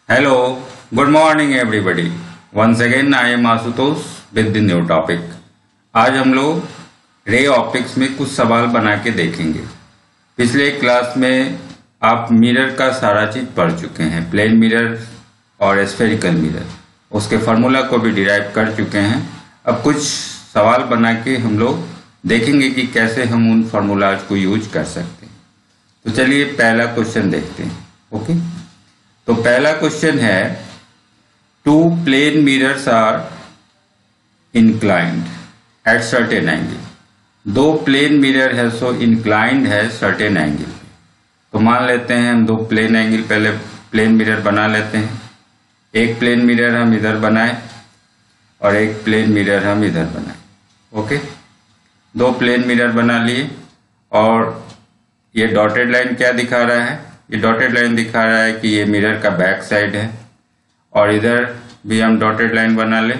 Hello, good morning everybody. Once again I am Ashutosh with the new topic. आज हम लोग ray optics में कुछ सवाल बना के देखेंगे। पिछले क्लास में आप मिरर का सारा चीज पढ़ चुके हैं, प्लेन मिरर और स्फेरिकल मिरर, उसके फार्मूला को भी डिराइव कर चुके हैं। अब कुछ सवाल बना के हम लोग देखेंगे कि कैसे हम उन फार्मूलाज को यूज कर सकते हैं। तो चलिए पहला क्वेश्चन देखते हैं। ओके, तो पहला क्वेश्चन है, two plane mirrors are inclined at certain angle. दो प्लेन मिरर है सो इंक्लाइंड है सर्टेन एंगल। तो मान लेते हैं हम दो प्लेन एंगल, पहले प्लेन मिरर बना लेते हैं। एक प्लेन मिरर हम इधर बनाए और एक प्लेन मिरर हम इधर बनाए। ओके, दो प्लेन मिरर बना लिए और ये डॉटेड लाइन क्या दिखा रहा है? ये डॉटेड लाइन दिखा रहा है कि ये मिरर का बैक साइड है। और इधर भी हम डॉटेड लाइन बना ले,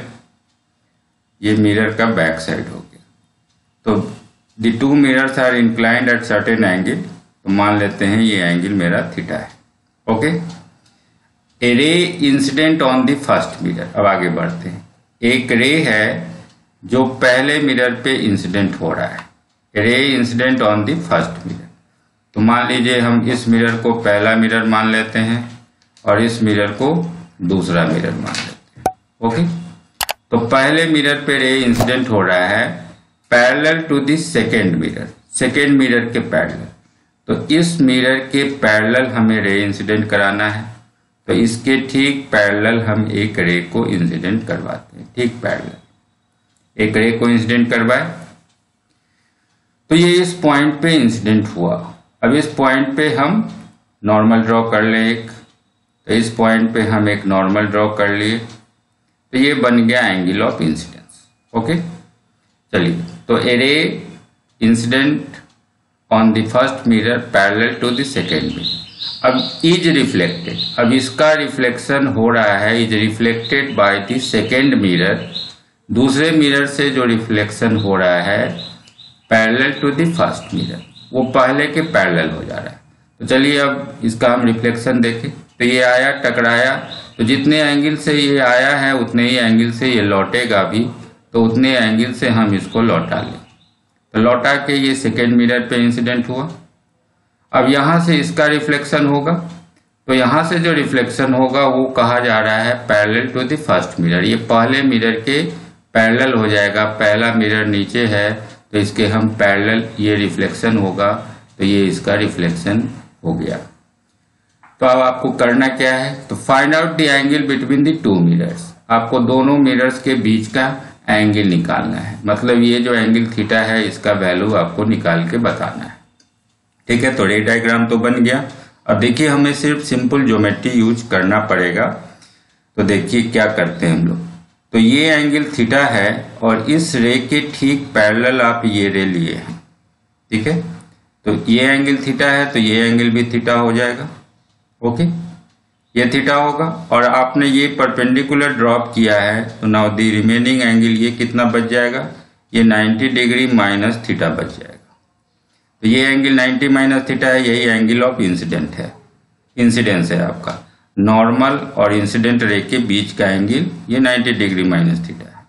ये मिरर का बैक साइड हो गया। तो the two mirrors are inclined at certain angle. तो मान लेते हैं ये एंगल मेरा थीटा है। Okay, A ray incident on the first mirror. अब आगे बढ़ते हैं। एक रे है जो पहले मिरर पे इंसिडेंट हो रहा है, रे incident on the first mirror. तो मान लीजिए हम इस मिरर को पहला मिरर मान लेते हैं और इस मिरर को दूसरा मिरर मान लेते हैं। ओके, तो पहले मिरर पे रे इंसिडेंट हो रहा है parallel to the second mirror, second mirror के पैरेलल। तो इस मिरर के पैरेलल हमें रे इंसिडेंट कराना है। तो इसके ठीक पैरेलल हम एक रे को इंसिडेंट करवाते हैं। ठीक पैरेलल एक रे को इंसिडेंट करवाए तो ये इस पॉइंट पे इंसिडेंट हुआ। अब इस पॉइंट पे हम नॉर्मल ड्रॉ कर लें एक। तो इस पॉइंट पे हम एक नॉर्मल ड्रॉ कर लिए, तो ये बन गया एंगल ऑफ इंसिडेंस। ओके, चलिए, तो a ray incident on the first mirror parallel to the second mirror. AB is reflected, अब इसका रिफ्लेक्शन हो रहा है, is reflected by the second mirror. दूसरे मिरर से जो रिफ्लेक्शन हो रहा है parallel to the first mirror, वो पहले के पैरेलल हो जा रहा है। तो चलिए अब इसका हम रिफ्लेक्शन देखें। तो ये आया, टकराया, तो जितने एंगल से ये आया है उतने ही एंगल से ये लौटेगा भी। तो उतने एंगल से हम इसको लौटा लें। तो लौटा के ये सेकेंड मिरर पे इंसिडेंट हुआ। अब यहाँ से इसका रिफ्लेक्शन होगा, तो यहाँ से जो रिफ्लेक्शन होगा वो कहा जा रहा है parallel to the first mirror. ये पहले मिरर के पैरेलल हो जाएगा। पहला मिरर नीचे है तो इसके हम पैरेलल, ये रिफ्लेक्शन होगा, तो ये इसका रिफ्लेक्शन हो गया। तो अब आपको करना क्या है? तो find out the angle between the two mirrors. आपको दोनों मिरर्स के बीच का एंगल निकालना है। मतलब ये जो एंगल थीटा है इसका वैल्यू आपको निकाल के बताना है। ठीक है, तो रे डायग्राम तो बन गया। अब देखिए हमें सिर्फ सिंपल ज्योमेट्री यूज करना पड़ेगा। तो देखिए क्या करते हैं हम लोग। तो ये एंगल थीटा है और इस रे के ठीक पैरेलल आप ये रे लिए हैं। ठीक है, तो ये एंगल थीटा है तो ये एंगल भी थीटा हो जाएगा। ओके, ये थीटा होगा और आपने ये परपेंडिकुलर ड्रॉप किया है। तो नाउ द रिमेनिंग एंगल ये कितना बच जाएगा? ये 90 डिग्री माइनस थीटा बच जाएगा। तो ये एंगल 90 माइनस थीटा है, यही एंगल ऑफ इंसिडेंट है, इंसिडेंस है आपका। नॉर्मल और इंसिडेंट रे के बीच का एंगल ये 90 डिग्री माइनस थीटा है।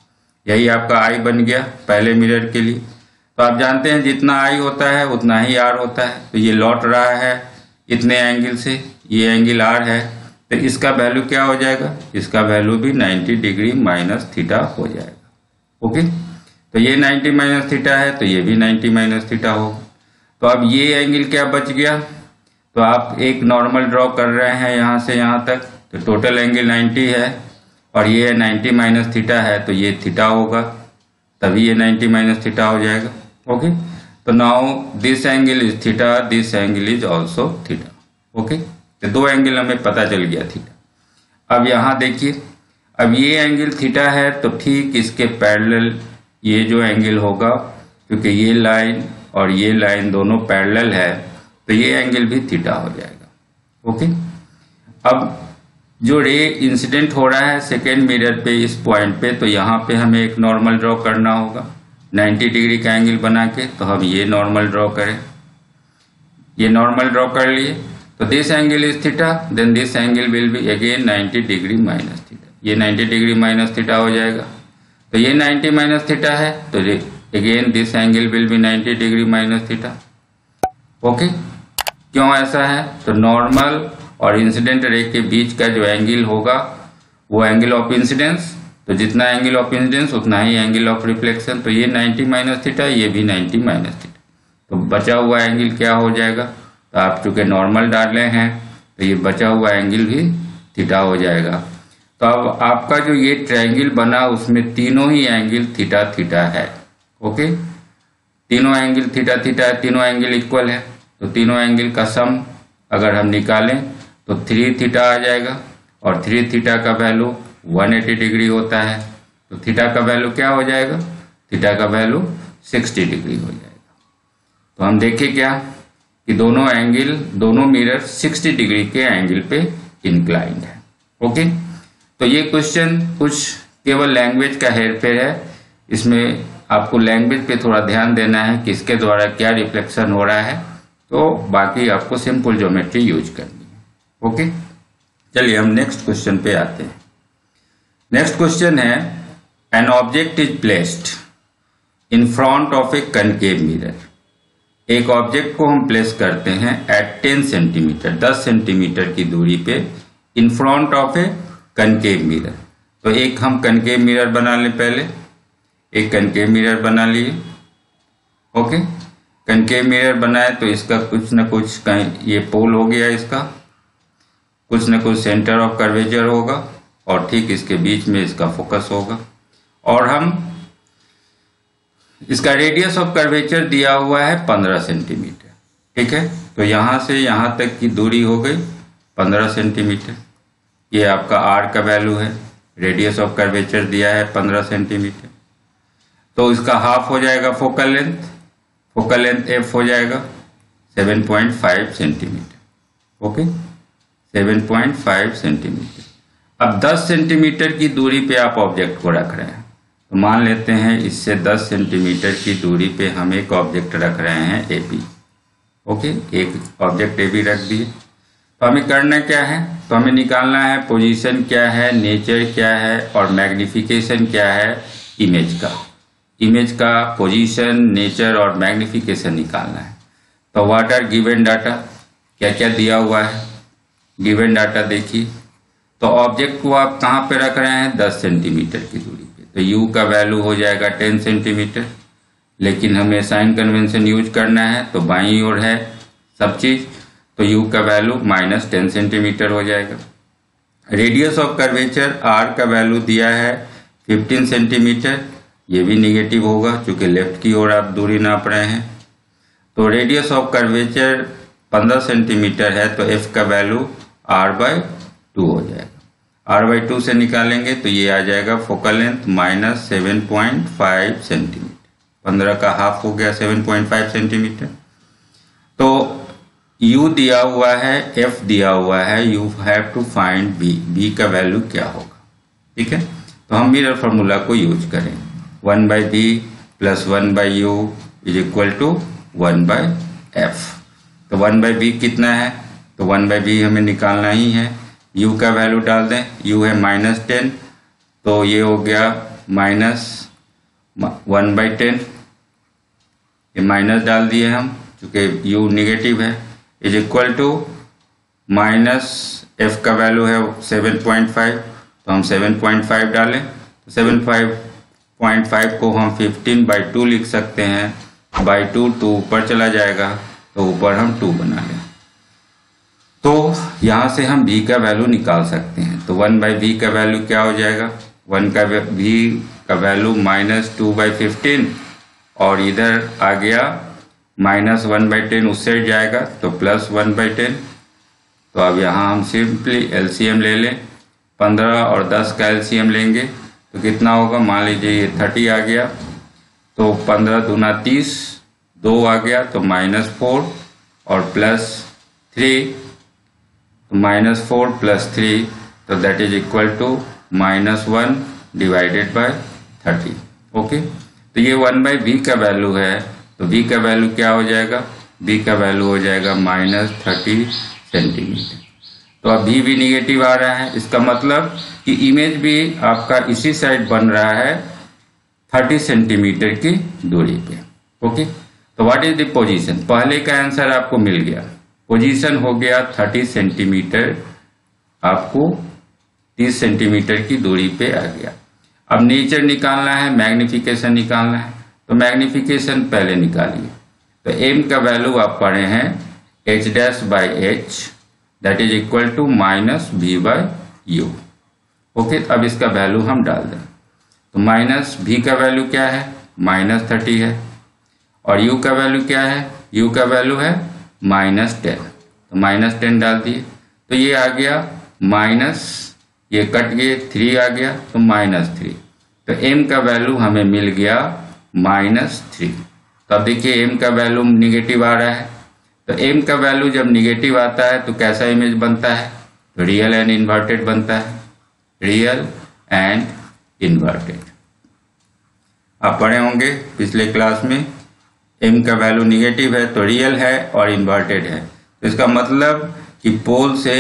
यही आपका आई बन गया पहले मिरर के लिए। तो आप जानते हैं जितना आई होता है उतना ही आर होता है। तो ये लौट रहा है इतने एंगल से, ये एंगल आर है, तो इसका वैल्यू क्या हो जाएगा? इसका वैल्यू भी 90 डिग्री माइनस थीटा हो जाएगा। ओके, तो ये 90 माइनस थीटा है तो ये भी 90 माइनस थीटा होगा। तो अब ये एंगल क्या बच गया? तो आप एक नॉर्मल ड्रॉ कर रहे हैं यहाँ से यहाँ तक, तो टोटल एंगल 90 है और ये 90 माइनस थीटा है, तो ये थीटा होगा, तभी ये 90 माइनस थीटा हो जाएगा। ओके, तो now this angle is theta, this angle is also theta. Okay, तो दो एंगल हमें पता चल गया थीटा। अब यहाँ देखिए, अब ये एंगल थीटा है तो ठीक इसके पैरेलल ये जो एंगल होगा, क्योंकि ये लाइन और ये लाइन दोनों पैरेलल है, तो ये एंगल भी थीटा हो जाएगा। ओके, अब जो रे इंसिडेंट हो रहा है सेकेंड मिरर पे इस पॉइंट पे, तो यहाँ पे हमें एक नॉर्मल ड्रॉ करना होगा 90 डिग्री का एंगल बना के। तो हम ये नॉर्मल ड्रॉ करें, ये नॉर्मल ड्रॉ कर लिए। तो this angle is theta, then this angle will be again 90 degree minus theta. ये 90 डिग्री माइनस थीटा हो जाएगा। तो ये 90 माइनस थीटा है, तो again this angle will B 90 degree minus theta. Okay, क्यों ऐसा है? तो नॉर्मल और इंसिडेंट रे के बीच का जो एंगल होगा वो एंगल ऑफ इंसिडेंस, तो जितना एंगल ऑफ इंसिडेंस उतना ही एंगल ऑफ रिफ्लेक्शन। तो ये 90 माइनस थीटा, ये भी 90 माइनस थीटा। तो बचा हुआ एंगल क्या हो जाएगा? तो आप चूंकि नॉर्मल डाले हैं तो ये बचा हुआ एंगल भी थीटा हो जाएगा। तो अब आपका जो ये ट्रायंगल बना उसमें तीनों ही एंगल थीटा थीटा है। ओके, तीनों एंगल थीटा थीटा है, तीनों एंगल इक्वल है। तो तीनों एंगल का सम अगर हम निकालें तो 3 थीटा आ जाएगा, और 3 थीटा का वैल्यू 180 डिग्री होता है। तो थीटा का वैल्यू क्या हो जाएगा? थीटा का वैल्यू 60 डिग्री हो जाएगा। तो हम देखें क्या कि दोनों मिरर 60 डिग्री के एंगल पे इंक्लाइंड है। ओके, तो ये क्वेश्चन कुछ केवल लैंग्वेज का हेरफेर है। इसमें आपको लैंग्वेज पे थोड़ा ध्यान देना है कि इसके द्वारा क्या रिफ्लेक्शन हो रहा है, तो बाकी आपको सिंपल ज्योमेट्री यूज करनी है। ओके, चलिए हम नेक्स्ट क्वेश्चन पे आते हैं। नेक्स्ट क्वेश्चन है, an object is placed in front of A concave mirror. एक ऑब्जेक्ट को हम प्लेस करते हैं एट 10 सेंटीमीटर, 10 सेंटीमीटर की दूरी पे, in front of A concave mirror. तो एक हम कनकेव मिरर बना लें। पहले एक कनकेव मिरर बना लिए। ओके, कनकेव मिरर बनाए तो इसका कुछ न कुछ कहीं ये पोल हो गया, इसका कुछ न कुछ सेंटर ऑफ कर्वेचर होगा, और ठीक इसके बीच में इसका फोकस होगा। और हम इसका रेडियस ऑफ कर्वेचर दिया हुआ है 15 सेंटीमीटर। ठीक है, तो यहां से यहां तक की दूरी हो गई 15 सेंटीमीटर। ये आपका आर का वैल्यू है, रेडियस ऑफ कर्वेचर दिया है 15 सेंटीमीटर। तो इसका हाफ हो जाएगा focal length, focal length F हो जाएगा 7.5 सेंटीमीटर। Okay, 7.5 centimetre. अब 10 सेंटीमीटर की दूरी पे आप ऑब्जेक्ट को रख रहे हैं, तो मान लेते हैं इससे 10 सेंटीमीटर की दूरी पे हम एक ऑब्जेक्ट रख रहे हैं ए बी। ओके, एक ऑब्जेक्ट ए बी रख दिए। तो हमें करना क्या है? तो हमें निकालना है पोजीशन क्या है, नेचर क्या है, और मैग्निफिकेशन क्या है इमेज का। इमेज का पोजीशन, नेचर और मैग्निफिकेशन निकालना है। तो व्हाट आर गिवन डाटा, क्या क्या दिया हुआ है गिवन डाटा देखिए। तो ऑब्जेक्ट को आप कहाँ पे रख रहे हैं? 10 सेंटीमीटर की दूरी पे। तो u का वैल्यू हो जाएगा 10 सेंटीमीटर, लेकिन हमें साइन कन्वेंशन यूज करना है, तो बाईं ओर है सब चीज। तो u का वैल्यू -10 सेंटीमीटर हो जाएगा। रेडियस ऑफ कर्वेचर r का वैल्यू दिया है 15 सेंटीमीटर, ये भी निगेटिव होगा क्योंकि लेफ्ट की ओर आप दूरी नाप रहे हैं। तो रेडियस ऑफ कर्वेचर 15 सेंटीमीटर है, तो f का वैल्यू r/2 हो जाएगा। r/2 से निकालेंगे तो ये आ जाएगा फोकल लेंथ -7.5 सेंटीमीटर। 15 का हाफ हो गया 7.5 सेंटीमीटर। तो u दिया हुआ है, f दिया हुआ है, you have to find b का वैल्यू क्या होगा। ठीक है, तो हम मिरर फार्मूला को यूज करें, 1/b + 1/u = 1/f। तो 1/b कितना है? तो 1/b हमें निकालना ही है। u का वैल्यू डाल दें, u है -10, तो ये हो गया -1/10। ये माइनस डाल दिए हम क्योंकि u निगेटिव है, -f का वैल्यू है 7.5, तो हम 7.5 डालें। तो 7.5 को हम 15/2 लिख सकते हैं। /2 2 ऊपर चला जाएगा, तो ऊपर हम 2 बना लें। तो यहाँ से हम v का वैल्यू निकाल सकते हैं। तो 1/v का वैल्यू क्या हो जाएगा? v का वैल्यू -2/15, और इधर आ गया -1/10, उससे जाएगा तो +1/10। तो अब यहाँ हम सिंपली एलसीएम ले लें, 15 और 10 का एलसीएम लेंगे तो कितना होगा? मान लीजिए ये 30 आ गया, तो 15 दूना 30, 2 आ गया तो -4 और +3, तो -4 + 3, तो that is equal to -1 / 30। Okay, तो ये 1/v का वैल्यू है। तो v का वैल्यू क्या हो जाएगा? v का वैल्यू हो जाएगा -30 सेंटीमीटर। तो अब भी निगेटिव आ रहा है, इसका मतलब कि इमेज भी आपका इसी साइड बन रहा है 30 सेंटीमीटर की दूरी पे। ओके, तो व्हाट इज द पोजीशन? पहले का आंसर आपको मिल गया, पोजीशन हो गया 30 सेंटीमीटर, आपको 30 सेंटीमीटर की दूरी पे आ गया। अब नेचर निकालना है, मैग्निफिकेशन निकालना है, तो मैग्निफिकेशन पहले निकालिए। तो एम का वैल्यू आप पढ़े हैं h'/h that is equal to -v/u। Okay, अब इसका वैल्यू हम डाल दें। तो -v का वैल्यू क्या है? -30 है, और u का वैल्यू क्या है? u का वैल्यू है -10, तो -10 डाल दिए। तो ये आ गया माइनस, ये कट गए, 3 आ गया तो -3। तो m का वैल्यू हमें मिल गया -3। तो अब देखिए m का वैल्यू निगेटिव आ रहा है, तो m का वैल्यू जब निगेटिव आता है तो कैसा इमेज बनता है? तो रियल एंड इन्वर्टेड बनता है, रियल एंड इन्वर्टेड। आप पढ़े होंगे पिछले क्लास में, m का वैल्यू निगेटिव है तो रियल है और इन्वर्टेड है। तो इसका मतलब कि पोल से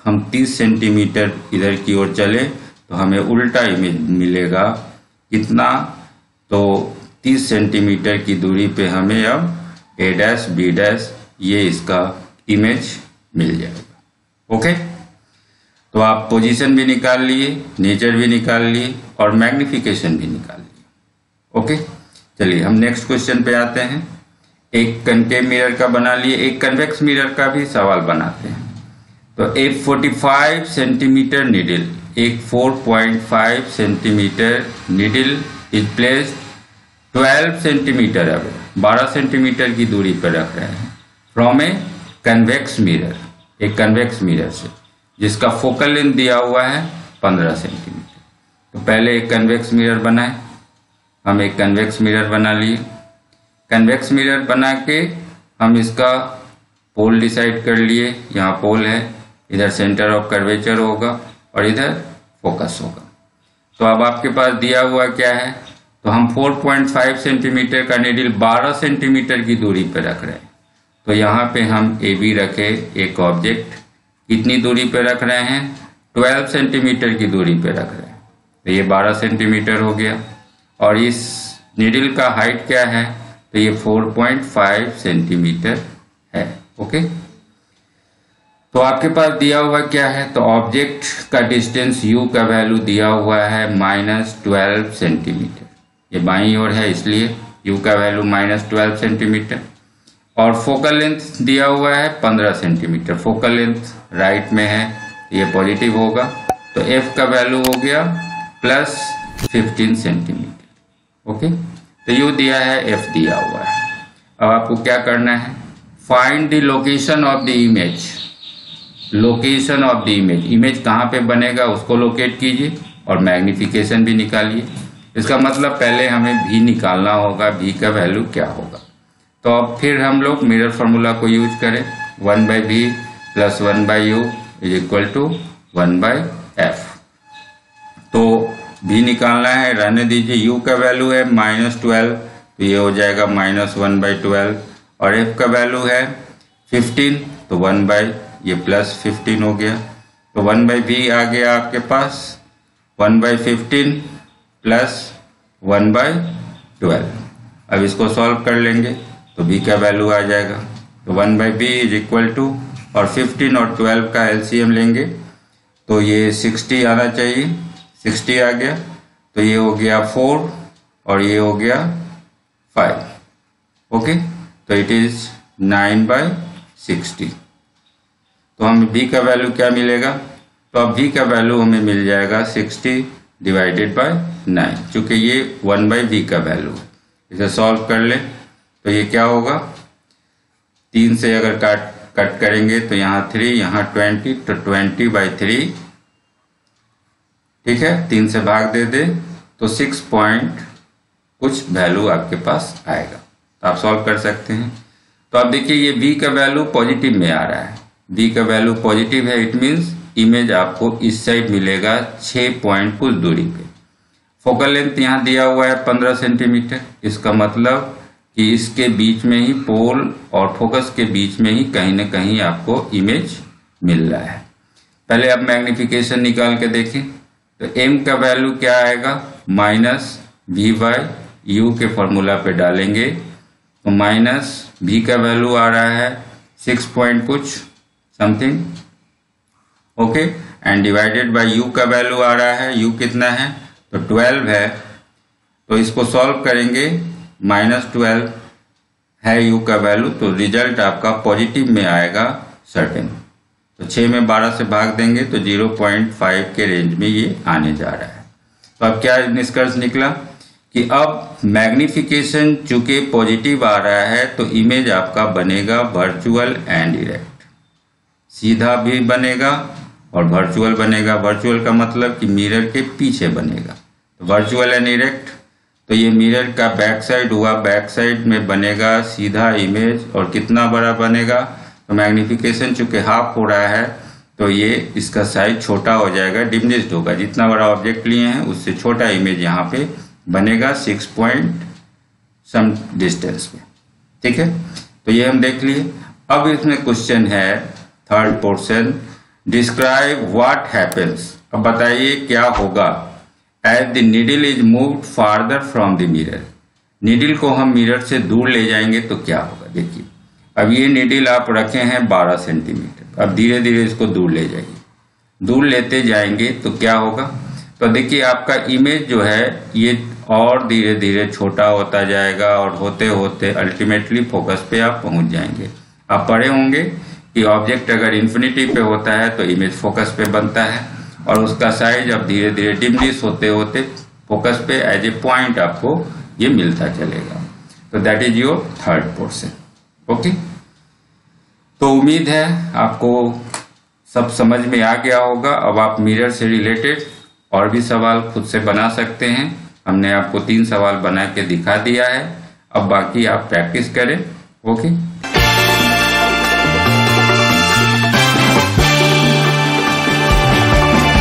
हम 30 सेंटीमीटर इधर की ओर चले तो हमें उल्टा इमेज मिलेगा। कितना? तो 30 सेंटीमीटर की दूरी पे हमें अब a' b' ये इसका इमेज मिल जाएगा। ओके, तो आप पोजीशन भी निकाल लिए, नेचर भी निकाल लिए और मैग्निफिकेशन भी निकाल लिए। ओके, चलिए हम नेक्स्ट क्वेश्चन पे आते हैं। एक कनकेव मिरर का बना लिए, एक कन्वेक्स मिरर का भी सवाल बनाते हैं। तो एक 45 सेंटीमीटर नीडल, एक 4.5 centimetre needle is placed 12 centimetre, अब 12 सेंटीमीटर की दूरी पर रख रहे हैं फ्रॉम ए कन्वेक्स मिरर, एक कन्वेक्स मिरर से, जिसका फोकल लेंथ दिया हुआ है 15 सेंटीमीटर। तो पहले एक कन्वेक्स मिरर बनाए, हम एक कन्वेक्स मिरर बना लिए। कन्वेक्स मिरर बना के हम इसका पोल डिसाइड कर लिए, यहाँ पोल है, इधर सेंटर ऑफ कर्वेचर होगा और इधर फोकस होगा। तो अब आपके पास दिया हुआ क्या है? तो हम 4.5 सेंटीमीटर का नीडल 12 सेंटीमीटर की दूरी पर रख रहे हैं। तो यहाँ पे हम ए बी रखे, एक ऑब्जेक्ट कितनी दूरी पे रख रहे हैं? 12 सेंटीमीटर की दूरी पे रख रहे हैं। तो ये 12 सेंटीमीटर हो गया, और इस नीडल का हाइट क्या है? तो ये 4.5 सेंटीमीटर है। ओके, तो आपके पास दिया हुआ क्या है? तो ऑब्जेक्ट का डिस्टेंस u का वैल्यू दिया हुआ है -12 सेंटीमीटर, ये बाईं ओर है इसलिए u का वैल्यू -12 सेंटीमीटर, और फोकल लेंथ दिया हुआ है 15 सेंटीमीटर, फोकल लेंथ राइट में है, ये पॉजिटिव होगा। तो f का वैल्यू हो गया +15 सेंटीमीटर। ओके, तो u दिया है, f दिया हुआ है। अब आपको क्या करना है? Find the location of the image, location of the image, image कहाँ पे बनेगा उसको लोकेट कीजिए और मैग्निफिकेशन भी निकालिए। इसका मतलब पहले हमें v निकालना होगा, v का वैल्यू क्या होगा। तो अब फिर हम लोग मिरर फार्मूला को यूज करें, 1/v + 1/u = 1/f। तो v निकालना है, रहने दीजिए, u का वैल्यू है -12, तो ये हो जाएगा -1/12, और f का वैल्यू है 15, तो 1/ ये +15 हो गया। तो 1/v आ गया आपके पास 1/15 + 1/12। अब इसको सॉल्व कर लेंगे तो v का वैल्यू आ जाएगा। तो 1/v = और 15 और 12 का एलसीएम लेंगे तो ये 60 आना चाहिए, 60 आ गया। तो ये हो गया 4 और ये हो गया 5। ओके, तो इट इज 9/60। तो हम v का वैल्यू क्या मिलेगा? तो अब v का वैल्यू हमें मिल जाएगा 60 / 9, चूंकि ये 1/v का वैल्यू है। इसे सॉल्व कर ले तो ये क्या होगा? 3 से अगर कट करेंगे तो यहाँ 3, यहाँ 20, तो 20/3, ठीक है, 3 से भाग दे तो 6 पॉइंट कुछ वैल्यू आपके पास आएगा। तो आप सॉल्व कर सकते हैं। तो अब देखिए ये v का वैल्यू पॉजिटिव में आ रहा है, v का वैल्यू पॉजिटिव है, इट मीन्स इमेज आपको इस साइड मिलेगा 6 पॉइंट कुछ दूरी पे। फोकल लेंथ यहाँ दिया हुआ है 15 सेंटीमीटर, इसका मतलब कि इसके बीच में ही, पोल और फोकस के बीच में ही कहीं ना कहीं आपको इमेज मिल रहा है। पहले अब मैग्निफिकेशन निकाल के देखें तो m का वैल्यू क्या आएगा, माइनस वी बाई यू के फॉर्मूला पे डालेंगे तो माइनस v का वैल्यू आ रहा है 6 पॉइंट कुछ something, okay, and divided by u का वैल्यू आ रहा है, u कितना है तो 12 है, तो इसको सॉल्व करेंगे, -12 है u का वैल्यू, तो रिजल्ट आपका पॉजिटिव में आएगा सर्टेन। तो 6 में 12 से भाग देंगे तो 0.5 के रेंज में ये आने जा रहा है। तो अब क्या निष्कर्ष निकला कि अब मैग्निफिकेशन चूंकि पॉजिटिव आ रहा है तो इमेज आपका बनेगा वर्चुअल एंड इरेक्ट, सीधा भी बनेगा और वर्चुअल बनेगा। वर्चुअल का मतलब कि मिरर के पीछे बनेगा, तो वर्चुअल एंड इरेक्ट, तो ये मिरर का बैक साइड हुआ, बैक साइड में बनेगा सीधा इमेज और कितना बड़ा बनेगा, तो मैग्निफिकेशन चूंकि हाफ हो रहा है तो ये इसका साइज छोटा हो जाएगा, डिमिनिश्ड होगा, जितना बड़ा ऑब्जेक्ट लिए हैं उससे छोटा इमेज यहाँ पे बनेगा 6 पॉइंट सम डिस्टेंस पे, ठीक है। तो ये हम देख लिए। अब इसमें क्वेश्चन है third portion, describe what happens, अब बताइए क्या होगा as the needle is moved farther from the mirror, needle को हम मिरर से दूर ले जाएंगे तो क्या होगा। देखिए अब ये नीडल आप रखे हैं 12 सेंटीमीटर, अब धीरे धीरे इसको दूर ले जाइए, दूर लेते जाएंगे तो क्या होगा, तो देखिए आपका इमेज जो है ये और धीरे धीरे छोटा होता जाएगा और होते होते अल्टीमेटली फोकस पे आप पहुंच जाएंगे। आप पढ़े होंगे कि ऑब्जेक्ट अगर इन्फिनिटी पे होता है तो इमेज फोकस पे बनता है और उसका साइज अब धीरे धीरे डिमिनिश होते होते फोकस पे एज ए पॉइंट आपको ये मिलता चलेगा। तो that is your third portion, okay. तो उम्मीद है आपको सब समझ में आ गया होगा। अब आप मिरर से रिलेटेड और भी सवाल खुद से बना सकते हैं, हमने आपको 3 सवाल बना के दिखा दिया है, अब बाकी आप प्रैक्टिस करें, ओके।